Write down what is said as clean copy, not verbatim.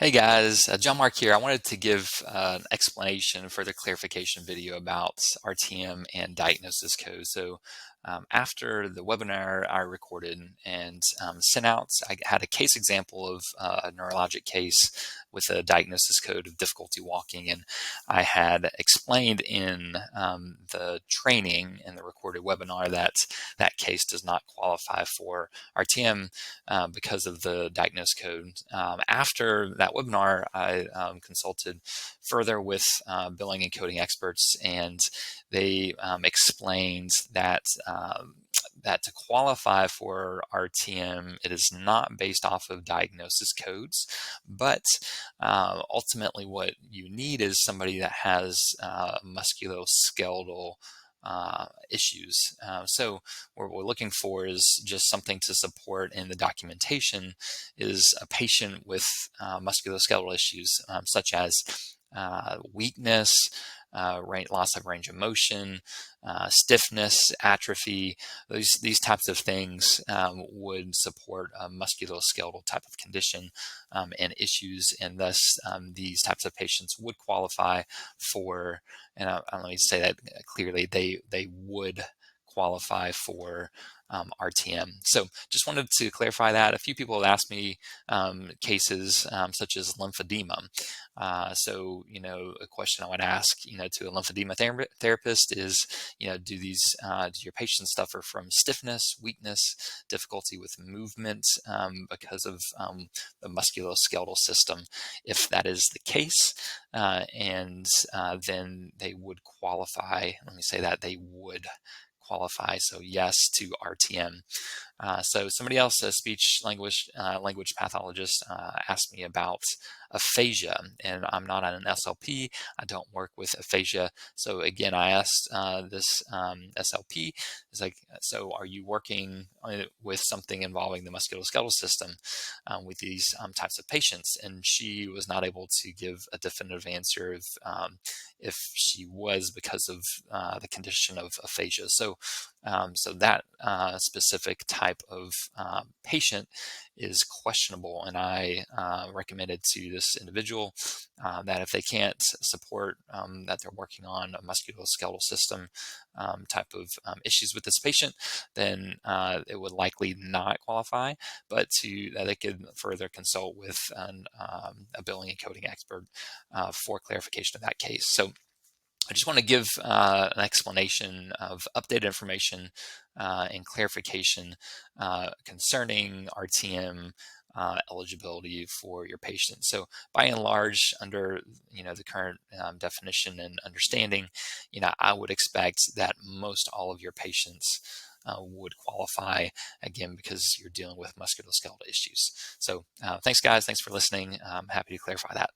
Hey guys, John Mark here. I wanted to give an explanation, further clarification video about RTM and diagnosis code. After the webinar I recorded and sent out, I had a case example of a neurologic case with a diagnosis code of difficulty walking, and I had explained in the training in the recorded webinar that that case does not qualify for RTM because of the diagnosis code. After that webinar, I consulted further with billing and coding experts, and they explained that that to qualify for RTM, it is not based off of diagnosis codes, but ultimately what you need is somebody that has musculoskeletal issues. So what we're looking for is just something to support in the documentation is a patient with musculoskeletal issues such as weakness, loss of range of motion, stiffness, atrophy. These types of things would support a musculoskeletal type of condition and issues, and thus these types of patients would qualify for, and let me say that clearly, they would qualify for RTM. So just wanted to clarify that. A few people have asked me cases such as lymphedema. A question I would ask, to a lymphedema therapist is, do your patients suffer from stiffness, weakness, difficulty with movement because of the musculoskeletal system? If that is the case, then they would qualify. Let me say that they would qualify. So yes to RTM. So somebody else, a speech language pathologist, asked me about aphasia, and I'm not on an SLP. I don't work with aphasia. So again, I asked this SLP, it's like, so are you working with something involving the musculoskeletal system with these types of patients? And she was not able to give a definitive answer if she was because of the condition of aphasia. So that specific type of patient is questionable, and I recommended to this individual that if they can't support that they're working on a musculoskeletal system type of issues with this patient, then it would likely not qualify, but that they could further consult with a billing and coding expert for clarification of that case. So I just want to give an explanation of updated information and clarification concerning RTM eligibility for your patient. So by and large, under the current definition and understanding, I would expect that most all of your patients would qualify, again, because you're dealing with musculoskeletal issues. So thanks guys, thanks for listening. I'm happy to clarify that.